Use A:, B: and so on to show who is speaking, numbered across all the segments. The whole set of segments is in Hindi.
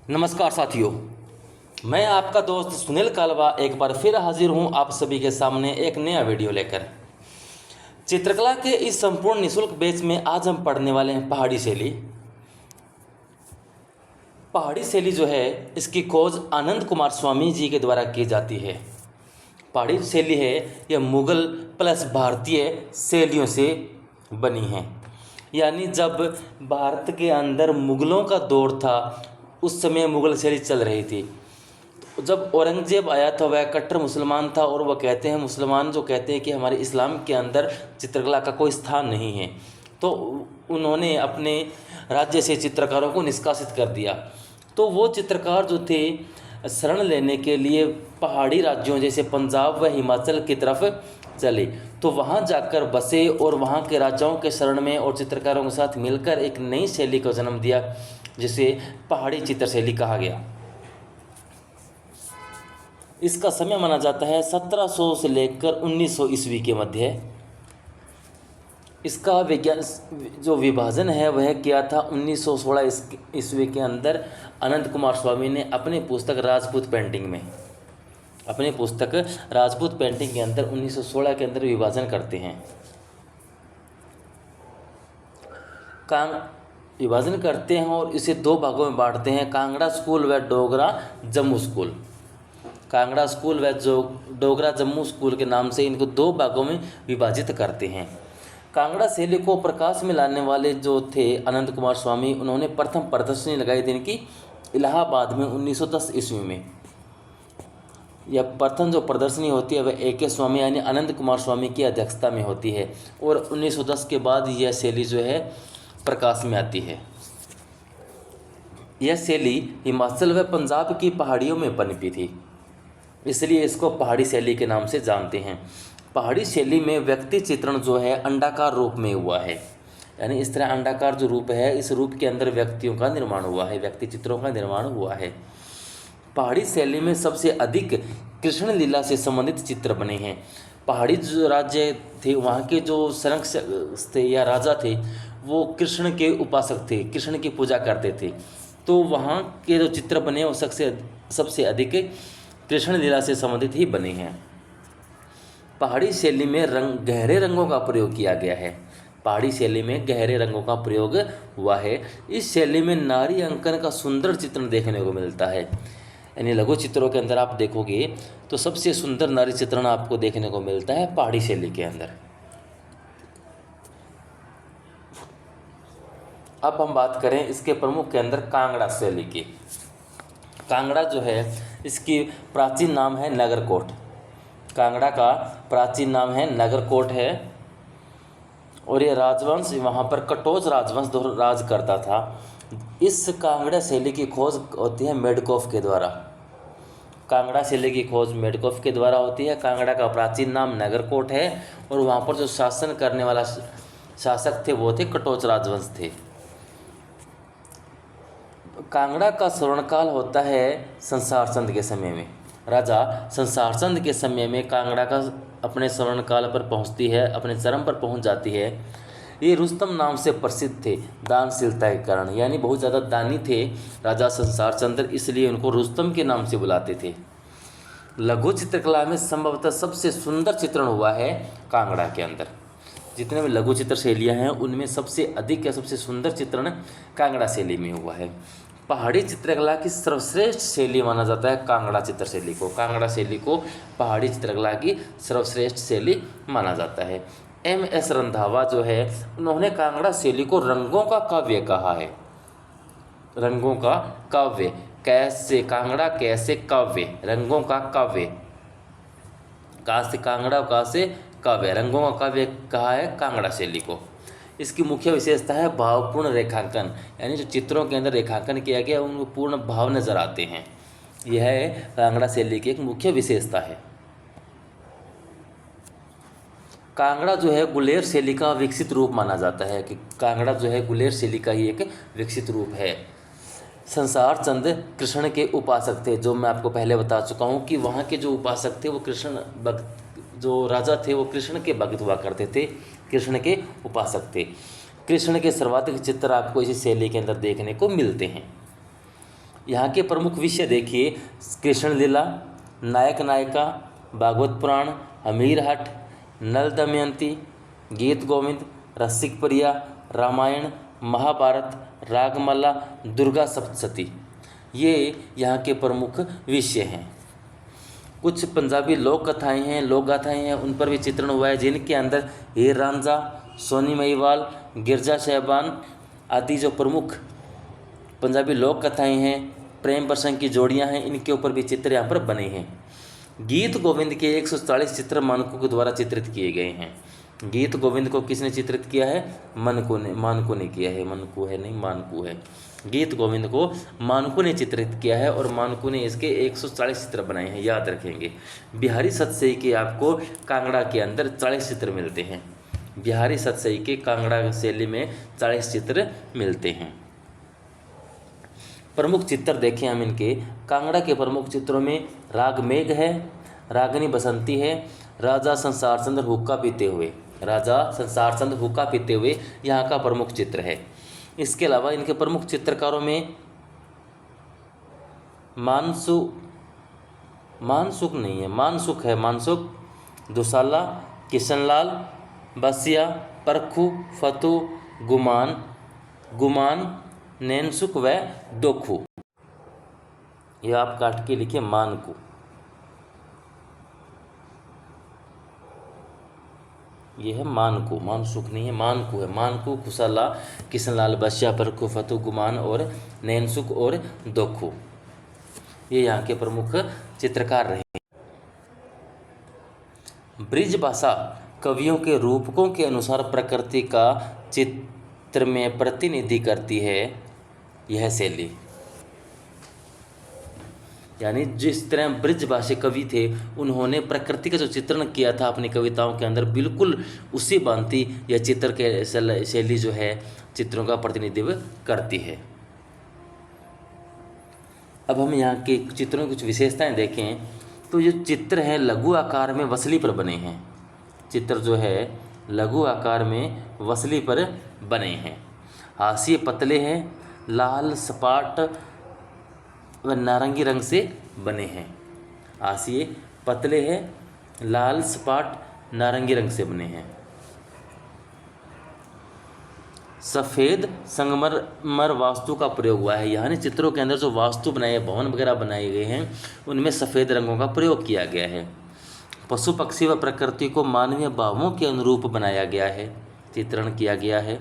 A: नमस्कार साथियों, मैं आपका दोस्त सुनील कालवा एक बार फिर हाजिर हूं आप सभी के सामने एक नया वीडियो लेकर। चित्रकला के इस संपूर्ण निःशुल्क बैच में आज हम पढ़ने वाले हैं पहाड़ी शैली। पहाड़ी शैली जो है इसकी खोज आनंद कुमार स्वामी जी के द्वारा की जाती है। पहाड़ी शैली है यह मुगल प्लस भारतीय शैलियों से बनी है। यानी जब भारत के अंदर मुगलों का दौर था उस समय मुगल शैली चल रही थी। तो जब औरंगजेब आया था वह कट्टर मुसलमान था और वह कहते हैं, मुसलमान जो कहते हैं कि हमारे इस्लाम के अंदर चित्रकला का कोई स्थान नहीं है, तो उन्होंने अपने राज्य से चित्रकारों को निष्कासित कर दिया। तो वो चित्रकार जो थे शरण लेने के लिए पहाड़ी राज्यों जैसे पंजाब व हिमाचल की तरफ चले, तो वहाँ जाकर बसे और वहाँ के राजाओं के शरण में और चित्रकारों के साथ मिलकर एक नई शैली को जन्म दिया जिसे पहाड़ी चित्र शैली कहा गया। इसका समय माना जाता है 1700 से लेकर 1900 ईस्वी के मध्य। इसका विज्ञान जो विभाजन है वह किया था 1916 ईस्वी के अंदर आनंद कुमार स्वामी ने अपनी पुस्तक राजपूत पेंटिंग में। अपनी पुस्तक राजपूत पेंटिंग के अंदर 1916 के अंदर विभाजन करते हैं। विभाजन करते हैं और इसे दो भागों में बांटते हैं, कांगड़ा स्कूल व डोगरा जम्मू स्कूल। कांगड़ा स्कूल व जो डोगरा जम्मू स्कूल के नाम से इनको दो भागों में विभाजित करते हैं। कांगड़ा शैली को प्रकाश में लाने वाले जो थे आनंद कुमार स्वामी, उन्होंने प्रथम प्रदर्शनी लगाई थी इनकी इलाहाबाद में 1910 ईस्वी में। यह प्रथम जो प्रदर्शनी होती है वह A.K. स्वामी यानी आनंद कुमार स्वामी की अध्यक्षता में होती है और 1910 के बाद यह शैली जो है प्रकाश में आती है। यह शैली हिमाचल व पंजाब की पहाड़ियों में पनपी थी, इसलिए इसको पहाड़ी शैली के नाम से जानते हैं। पहाड़ी शैली में व्यक्ति चित्रण जो है अंडाकार रूप में हुआ है, यानी इस तरह अंडाकार जो रूप है इस रूप के अंदर व्यक्तियों का निर्माण हुआ है, व्यक्ति चित्रों का निर्माण हुआ है। पहाड़ी शैली में सबसे अधिक कृष्ण लीला से संबंधित चित्र बने हैं। पहाड़ी जो राज्य थे वहाँ के जो संरक्षक थे या राजा थे वो कृष्ण के उपासक थे, कृष्ण की पूजा करते थे। तो वहाँ के जो चित्र बने वो सबसे अधिक कृष्ण लीला से संबंधित ही बने हैं। पहाड़ी शैली में गहरे रंगों का प्रयोग किया गया है। पहाड़ी शैली में गहरे रंगों का प्रयोग हुआ है। इस शैली में नारी अंकन का सुंदर चित्रण देखने को मिलता है। यानी लघु चित्रों के अंदर आप देखोगे तो सबसे सुंदर नारी चित्रण आपको देखने को मिलता है पहाड़ी शैली के अंदर। अब हम बात करें इसके प्रमुख के अंदर कांगड़ा शैली की। कांगड़ा जो है इसकी प्राचीन नाम है नगरकोट। कांगड़ा का प्राचीन नाम है नगरकोट है और ये राजवंश वहाँ पर कटोच राजवंश राज करता था। इस कांगड़ा शैली की खोज होती है मेडकोफ के द्वारा। कांगड़ा शैली की खोज मेडकोफ के द्वारा होती है। कांगड़ा का प्राचीन नाम नगरकोट है और वहाँ पर जो शासन करने वाला शासक थे वो थे कटोच राजवंश थे। कांगड़ा का स्वर्णकाल होता है संसार चंद के समय में। राजा संसार चंद के समय में कांगड़ा का अपने स्वर्णकाल पर पहुँचती है, अपने चरम पर पहुँच जाती है। ये रुस्तम नाम से प्रसिद्ध थे दानशीलता के कारण, यानी बहुत ज़्यादा दानी थे राजा संसार चंद्र, इसलिए उनको रुस्तम के नाम से बुलाते थे। लघु चित्रकला में संभवतः सबसे सुंदर चित्रण हुआ है कांगड़ा के अंदर। जितने भी लघु चित्र शैलियाँ हैं उनमें सबसे अधिक या सबसे सुंदर चित्रण कांगड़ा शैली में हुआ है। पहाड़ी चित्रकला की सर्वश्रेष्ठ शैली माना जाता है कांगड़ा चित्र शैली को। कांगड़ा शैली को पहाड़ी चित्रकला की सर्वश्रेष्ठ शैली माना जाता है। M.S. रंधावा जो है उन्होंने कांगड़ा शैली को रंगों का काव्य कहा है। रंगों का काव्य, कैसे कांगड़ा कैसे काव्य, रंगों का काव्य, का से कांगड़ा का से काव्य, रंगों का काव्य कहा है कांगड़ा शैली को। इसकी मुख्य विशेषता है भावपूर्ण रेखांकन, यानी जो चित्रों के अंदर रेखांकन किया गया उनको पूर्ण भाव नजर आते हैं। यह कांगड़ा शैली की एक मुख्य विशेषता है। कांगड़ा जो है गुलेर शैली का विकसित रूप माना जाता है कि कांगड़ा जो है गुलेर शैली का ही एक विकसित रूप है। संसार चंद कृष्ण के उपासक थे, जो मैं आपको पहले बता चुका हूँ कि वहाँ के जो उपासक थे वो जो राजा थे वो कृष्ण के भक्त हुआ करते थे, कृष्ण के उपासक थे। कृष्ण के सर्वाधिक चित्र आपको इसी शैली के अंदर देखने को मिलते हैं। यहाँ के प्रमुख विषय देखिए, कृष्ण लीला, नायक नायिका, भागवत पुराण, हमीर हट, नल दमयंती, गीत गोविंद, रसिक प्रिया, रामायण, महाभारत, रागमाला, दुर्गा सप्तशती, ये यहाँ के प्रमुख विषय हैं। कुछ पंजाबी लोक कथाएँ हैं, लोक गाथाएँ हैं, उन पर भी चित्रण हुआ है, जिनके अंदर हीर रांझा, सोनी महिवाल, गिरजा साहिबान आदि जो प्रमुख पंजाबी लोक कथाएँ हैं, प्रेम प्रसंग की जोड़ियाँ हैं, इनके ऊपर भी चित्र यहाँ पर बने हैं। गीत गोविंद के 140 चित्र मानकों के द्वारा चित्रित किए गए हैं। गीत गोविंद को किसने चित्रित किया है? मानकों ने किया है। मानकू है नहीं, मानकू है। गीत गोविंद को मानकू ने चित्रित किया है और मानकू ने इसके 140 चित्र बनाए हैं, याद रखेंगे। बिहारी सतसई के आपको कांगड़ा के अंदर 40 चित्र मिलते हैं। बिहारी सतसई के कांगड़ा शैली में 40 चित्र मिलते हैं। प्रमुख चित्र देखें हम इनके, कांगड़ा के प्रमुख चित्रों में राग मेघ है, रागनी बसंती है, राजा संसार चंद्र हुक्का पीते हुए, राजा संसार चंद्र हुक्का पीते हुए यहाँ का प्रमुख चित्र है। इसके अलावा इनके प्रमुख चित्रकारों में मानसुख, दुसाला, किशनलाल, बसिया, परखू, फतू, गुमान, नैनसुख व दोखू। ये आप काट के लिखिए मानकू। ये है मानकू, मानसुख नहीं है, मानकू है। मानकू, खुशाला, किशनलाल, बसिया, परखू, फतू, गुमान और नैनसुख और दोखू, ये यहाँ के प्रमुख चित्रकार रहे। ब्रिज भाषा कवियों के रूपकों के अनुसार प्रकृति का चित्र में प्रतिनिधि करती है यह शैली। यानी जिस तरह ब्रिजभाषी कवि थे, उन्होंने प्रकृति का जो चित्रण किया था अपनी कविताओं के अंदर, बिल्कुल उसी भांति यह चित्र के शैली जो है चित्रों का प्रतिनिधित्व करती है। अब हम यहाँ के चित्रों की कुछ विशेषताएं देखें तो ये चित्र हैं लघु आकार में वसली पर बने हैं। चित्र जो है लघु आकार में वसली पर बने हैं। हाशिए पतले हैं, लाल सपाट व नारंगी रंग से बने हैं। हाशिए पतले हैं, लाल सपाट नारंगी रंग से बने हैं। सफ़ेद संगमरमर वास्तु का प्रयोग हुआ है। यानी चित्रों के अंदर जो वास्तु बनाए, भवन वगैरह बनाए गए हैं, उनमें सफ़ेद रंगों का प्रयोग किया गया है। पशु पक्षी व प्रकृति को मानवीय भावों के अनुरूप बनाया गया है, चित्रण किया गया है।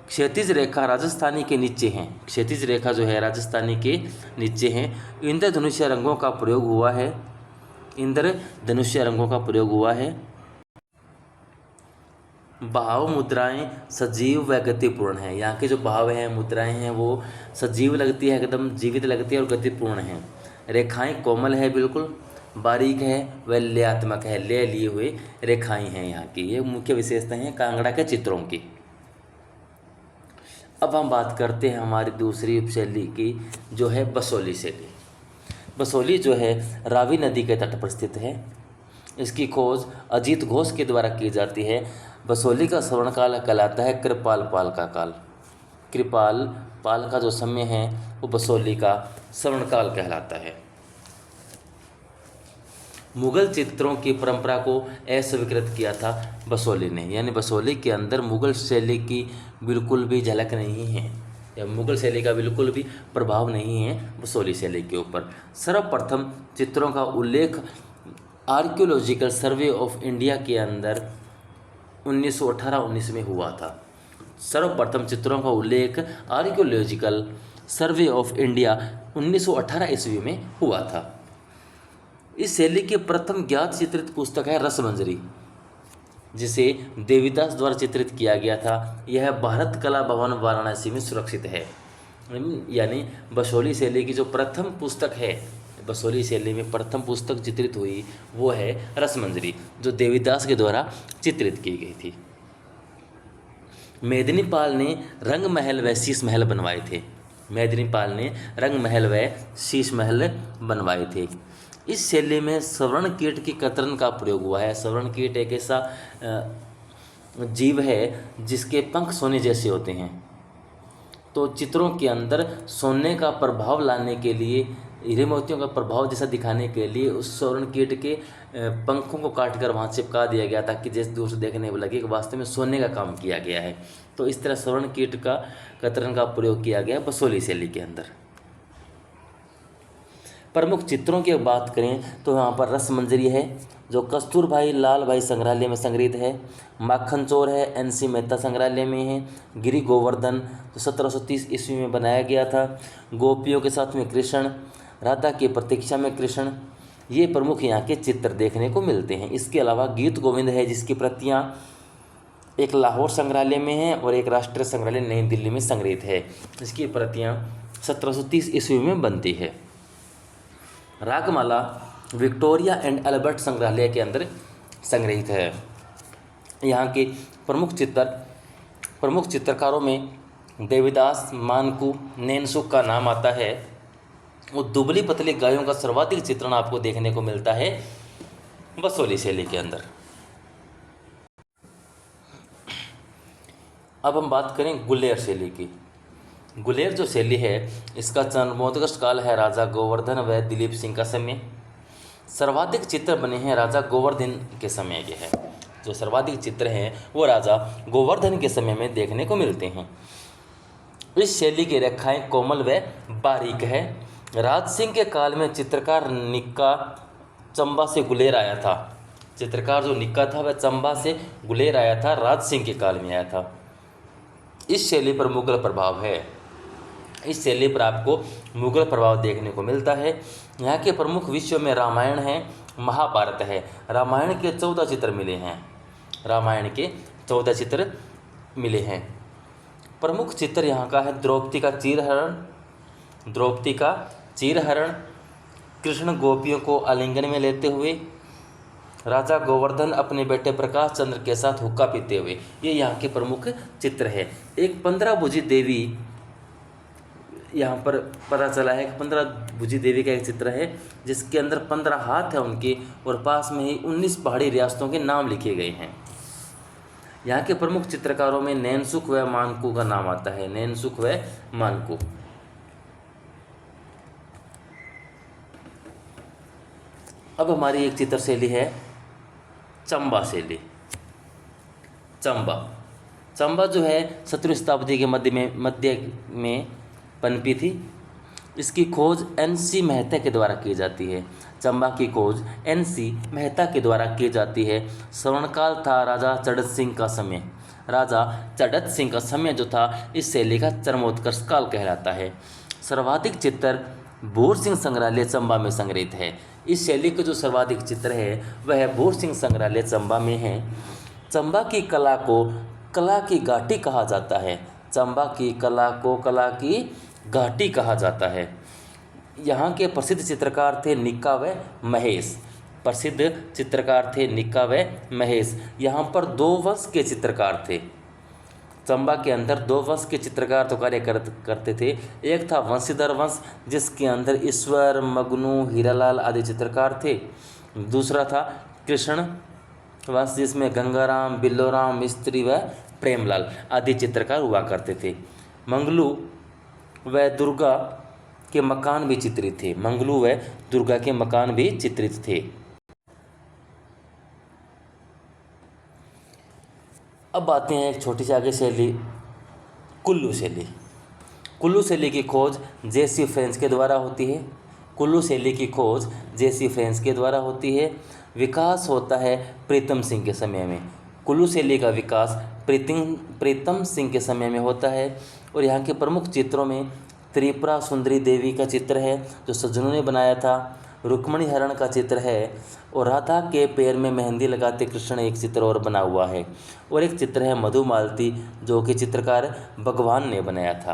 A: क्षैतिज रेखा राजस्थानी के नीचे हैं। क्षैतिज रेखा जो है राजस्थानी के नीचे हैं। इंद्रधनुष्य रंगों का प्रयोग हुआ है। इंद्रधनुष्य रंगों का प्रयोग हुआ है। भाव मुद्राएं सजीव व गतिपूर्ण है। यहाँ के जो भाव हैं, मुद्राएं हैं, वो सजीव लगती है, एकदम जीवित लगती है और गतिपूर्ण है। रेखाएं कोमल है, बिल्कुल बारीक है, व लयात्मक है, ले लिए हुए रेखाएं हैं यहाँ की। ये मुख्य विशेषताएं हैं कांगड़ा के चित्रों की। अब हम बात करते हैं हमारी दूसरी उपशैली की, जो है बसोली शैली। बसोली जो है रावी नदी के तट पर स्थित है। इसकी खोज अजीत घोष के द्वारा की जाती है। बसोली का स्वर्णकाल कहलाता है कृपाल पाल का काल। कृपाल पाल का जो समय है वो बसोली का स्वर्णकाल कहलाता है। मुगल चित्रों की परंपरा को अस्वीकृत किया था बसोली ने। यानी बसोली के अंदर मुगल शैली की बिल्कुल भी झलक नहीं है, या मुगल शैली का बिल्कुल भी प्रभाव नहीं है बसोली शैली के ऊपर। सर्वप्रथम चित्रों का उल्लेख आर्कियोलॉजिकल सर्वे ऑफ इंडिया के अंदर 1918-19 में हुआ था। सर्वप्रथम चित्रों का उल्लेख आर्कियोलॉजिकल सर्वे ऑफ इंडिया 1918 ईस्वी में हुआ था। इस शैली की प्रथम ज्ञात चित्रित पुस्तक है रसमंजरी, जिसे देवीदास द्वारा चित्रित किया गया था। यह भारत कला भवन वाराणसी में सुरक्षित है। यानी बसोली शैली की जो प्रथम पुस्तक है, बसोली शैली में प्रथम पुस्तक चित्रित हुई वो है रसमंजरी, जो देवीदास के द्वारा चित्रित की गई थी। मेदिनीपाल ने रंग महल व शीश महल बनवाए थे। मेदिनीपाल ने रंग महल व शीश महल बनवाए थे। इस शैली में स्वर्ण कीट की कतरन का प्रयोग हुआ है। स्वर्ण कीट एक ऐसा जीव है जिसके पंख सोने जैसे होते हैं। तो चित्रों के अंदर सोने का प्रभाव लाने के लिए, हीरे मोतियों का प्रभाव जैसा दिखाने के लिए उस स्वर्ण कीट के पंखों को काटकर वहाँ चिपका दिया गया, ताकि जैसे दूर से देखने में लगे कि वास्तव में सोने का काम किया गया है। तो इस तरह स्वर्ण कीट का कतरन का प्रयोग किया गया बसोहली शैली के अंदर। प्रमुख चित्रों की बात करें तो यहाँ पर रसमंजरी है, जो कस्तूरभाई लाल भाई संग्रहालय में संग्रहित है। माखन चोर है, NC मेहता संग्रहालय में है। गिरि गोवर्धन जो 1730 ईस्वी में बनाया गया था। गोपियों के साथ में कृष्ण, राधा की प्रतीक्षा में कृष्ण, ये प्रमुख यहाँ के चित्र देखने को मिलते हैं। इसके अलावा गीत गोविंद है, जिसकी प्रतियाँ एक लाहौर संग्रहालय में है और एक राष्ट्रीय संग्रहालय नई दिल्ली में संग्रहित है। इसकी प्रतियाँ 1730 ईस्वी में बनती है। रागमाला विक्टोरिया एंड अल्बर्ट संग्रहालय के अंदर संग्रहित है। यहाँ के प्रमुख चित्रकारों में देवीदास, मानकू, नेनसुख का नाम आता है। वो दुबली पतली गायों का सर्वाधिक चित्रण आपको देखने को मिलता है बसोहली शैली के अंदर। अब हम बात करें गुलेर शैली की। गुलेर जो शैली है, इसका जन्मोत्कर्ष काल है राजा गोवर्धन व दिलीप सिंह का समय। सर्वाधिक चित्र बने हैं राजा गोवर्धन के समय के हैं। जो सर्वाधिक चित्र हैं वो राजा गोवर्धन के समय में देखने को मिलते हैं। इस शैली की रेखाएं कोमल व बारीक है। राज सिंह के काल में चित्रकार निक्का चंबा से गुलेर आया था। चित्रकार जो निक्का था वह चंबा से गुलेर आया था, राज सिंह के काल में आया था। इस शैली पर मुगल प्रभाव है। इस शैली पर आपको मुगल प्रभाव देखने को मिलता है। यहाँ के प्रमुख विषयों में रामायण है, महाभारत है। रामायण के 14 चित्र मिले हैं। रामायण के 14 चित्र मिले हैं। प्रमुख चित्र यहाँ का है द्रौपदी का चीरहरण, कृष्ण गोपियों को आलिंगन में लेते हुए, राजा गोवर्धन अपने बेटे प्रकाश चंद्र के साथ हुक्का पीते हुए, ये यहाँ के प्रमुख चित्र है। एक 15 भुजी देवी यहाँ पर पता चला है कि 15 भुजी देवी का एक चित्र है, जिसके अंदर 15 हाथ है उनके, और पास में ही 19 पहाड़ी रियासतों के नाम लिखे गए हैं। यहाँ के प्रमुख चित्रकारों में नैनसुख व मानकू का नाम आता है। नैनसुख व मानकू। अब हमारी एक चित्र शैली है चंबा शैली। चंबा जो है 17वीं शताब्दी के मध्य में पनपी थी। इसकी खोज NC मेहता के द्वारा की जाती है। चंबा की खोज NC मेहता के द्वारा की जाती है। स्वर्णकाल था राजा चड़त सिंह का समय। राजा चड़त सिंह का समय जो था, इस शैली का चरमोत्कर्ष काल कहलाता है। सर्वाधिक चित्र भूर सिंह संग्रहालय चंबा में संग्रहित है। इस शैली के जो सर्वाधिक चित्र है वह भूर सिंह संग्रहालय चंबा में है। चंबा की कला को कला की घाटी कहा जाता है। चंबा की कला को कला की घाटी कहा जाता है। यहाँ के प्रसिद्ध चित्रकार थे निक्का व महेश। यहाँ पर 2 वंश के चित्रकार थे। चंबा के अंदर 2 वंश के चित्रकार तो कार्य करते थे। एक था वंशीधर वंश, जिसके अंदर ईश्वर, मगनू, हीरालाल आदि चित्रकार थे। दूसरा था कृष्ण वंश, जिसमें गंगाराम, बिल्लोराम, मिस्त्री व प्रेमलाल आदि चित्रकार हुआ करते थे। मंगलू व दुर्गा के मकान भी चित्रित थे। मंगलू व दुर्गा के मकान भी चित्रित थे। अब आते हैं एक छोटी सी आगे शैली, कुल्लू शैली। कुल्लू शैली की खोज JC फ्रेंच के द्वारा होती है। कुल्लू शैली की खोज JC फ्रेंच के द्वारा होती है। विकास होता है प्रीतम सिंह के समय में। कुल्लू शैली का विकास प्रीतम सिंह के समय में होता है। और यहाँ के प्रमुख चित्रों में त्रिपुरा सुंदरी देवी का चित्र है, जो सज्जनों ने बनाया था। रुक्मणी हरण का चित्र है, और राधा के पैर में मेहंदी लगाते कृष्ण एक चित्र और बना हुआ है। और एक चित्र है मधुमालती, जो कि चित्रकार भगवान ने बनाया था।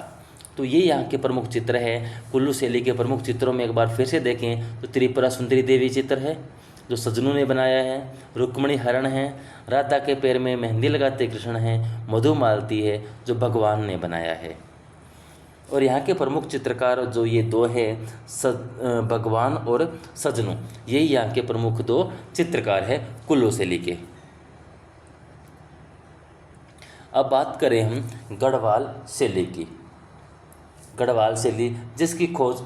A: तो ये यहाँ के प्रमुख चित्र है। कुल्लू शैली के प्रमुख चित्रों में एक बार फिर से देखें तो त्रिपुरा सुंदरी देवी चित्र है, जो सज्जनों ने बनाया है। रुक्मणी हरण है, राधा के पैर में मेहंदी लगाते कृष्ण हैं। मधुमालती है, जो भगवान ने बनाया है। और यहाँ के प्रमुख चित्रकार जो ये 2 हैं, भगवान और सज्जनों, यही यहाँ के प्रमुख 2 चित्रकार हैं कुल्लू शैली के। अब बात करें हम गढ़वाल शैली की। गढ़वाल शैली जिसकी खोज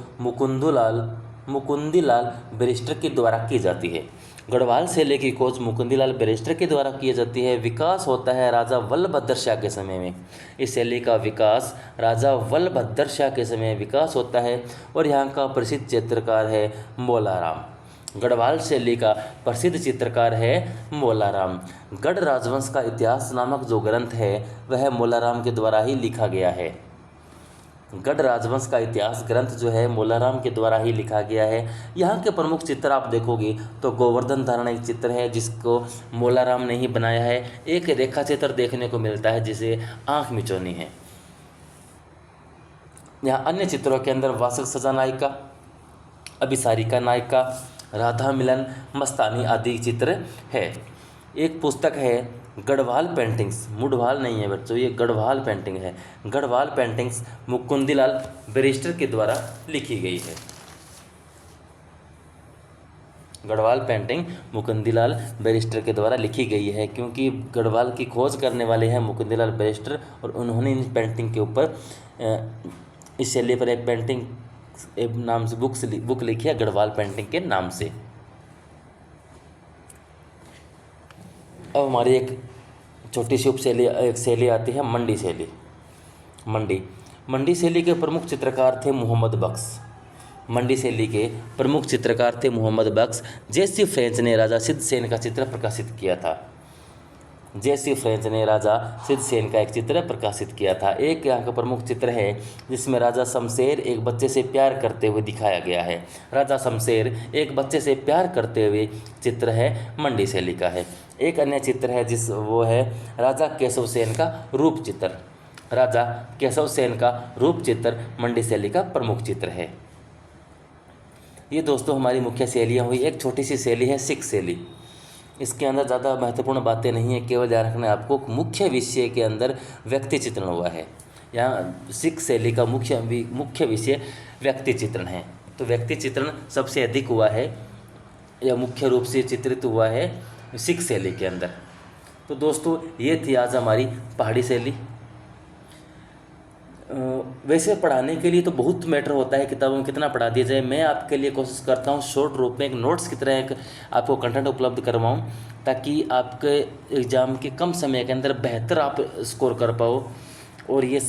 A: मुकुंदीलाल बैरिस्टर के द्वारा की जाती है। गढ़वाल शैली की खोज मुकुंदीलाल बैरिस्टर के द्वारा की जाती है। विकास होता है राजा बलभद्र शाह के समय में। इस शैली का विकास राजा बलभद्र शाह के समय में विकास होता है और यहाँ का प्रसिद्ध चित्रकार है मोलाराम। गढ़वाल शैली का प्रसिद्ध चित्रकार है मोलाराम। गढ़ राजवंश का इतिहास नामक जो ग्रंथ है वह मोलाराम के द्वारा ही लिखा गया है। गढ़ राजवंश का इतिहास ग्रंथ जो है मोलाराम के द्वारा ही लिखा गया है। यहाँ के प्रमुख चित्र आप देखोगे तो गोवर्धन धारण एक चित्र है जिसको मोलाराम ने ही बनाया है। एक रेखा चित्र देखने को मिलता है जिसे आँख मिचौनी है। यहाँ अन्य चित्रों के अंदर वासक सजा नायिका, अभिसारिका नायिका, राधा मिलन, मस्तानी आदि चित्र है। एक पुस्तक है गढ़वाल पेंटिंग्स, मुढ़वाल नहीं है बच्चों, ये गढ़वाल पेंटिंग है। गढ़वाल पेंटिंग्स मुकुंदीलाल बैरिस्टर के द्वारा लिखी गई है। गढ़वाल पेंटिंग मुकुंदीलाल बैरिस्टर के द्वारा लिखी गई है क्योंकि गढ़वाल की खोज करने वाले हैं मुकुंदीलाल बैरिस्टर और उन्होंने इन पेंटिंग के ऊपर इस शैली पर एक पेंटिंग नाम से बुक लिखी है गढ़वाल पेंटिंग के नाम से। अब हमारी एक छोटी सी एक शैली आती है मंडी शैली। मंडी शैली के प्रमुख चित्रकार थे मोहम्मद बख्श। मंडी शैली के प्रमुख चित्रकार थे मोहम्मद बख्श। जेसी फ्रेंच ने राजा सिद्धसेन का चित्र प्रकाशित किया था। जेसी फ्रेंच ने राजा सिद्धसेन का एक चित्र प्रकाशित किया था। एक यहाँ का प्रमुख चित्र है जिसमें राजा शमशेर एक बच्चे से प्यार करते हुए दिखाया गया है। राजा शमशेर एक बच्चे से प्यार करते हुए चित्र है, मंडी शैली का है। एक अन्य चित्र है वो है राजा केशव सेन का रूप चित्र। राजा केशव सेन का रूप चित्र मंडी शैली का प्रमुख चित्र है। ये दोस्तों हमारी मुख्य शैलियाँ हुई। एक छोटी सी शैली है सिख शैली। इसके अंदर ज़्यादा महत्वपूर्ण बातें नहीं है, केवल ध्यान रखना है आपको मुख्य विषय के अंदर व्यक्ति चित्रण हुआ है। यहाँ सिख शैली का मुख्य विषय व्यक्ति चित्रण है। तो व्यक्ति चित्रण सबसे अधिक हुआ है या मुख्य रूप से चित्रित हुआ है सिख शैली के अंदर। तो दोस्तों ये थी आज हमारी पहाड़ी शैली। वैसे पढ़ाने के लिए तो बहुत मैटर होता है, किताबों में कितना पढ़ा दिया जाए। मैं आपके लिए कोशिश करता हूँ शॉर्ट रूप में एक नोट्स की तरह एक आपको कंटेंट उपलब्ध करवाऊँ ताकि आपके एग्ज़ाम के कम समय के अंदर बेहतर आप स्कोर कर पाओ। और ये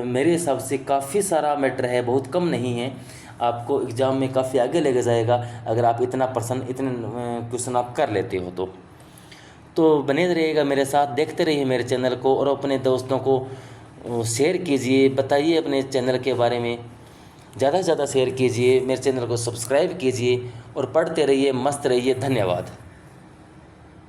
A: मेरे हिसाब से काफ़ी सारा मैटर है, बहुत कम नहीं है। आपको एग्ज़ाम में काफ़ी आगे लेके जाएगा अगर आप इतने क्वेश्चन आप कर लेते हो तो बने रहिएगा मेरे साथ, देखते रहिए मेरे चैनल को और अपने दोस्तों को शेयर कीजिए, बताइए अपने चैनल के बारे में, ज़्यादा से ज़्यादा शेयर कीजिए, मेरे चैनल को सब्सक्राइब कीजिए और पढ़ते रहिए, मस्त रहिए। धन्यवाद।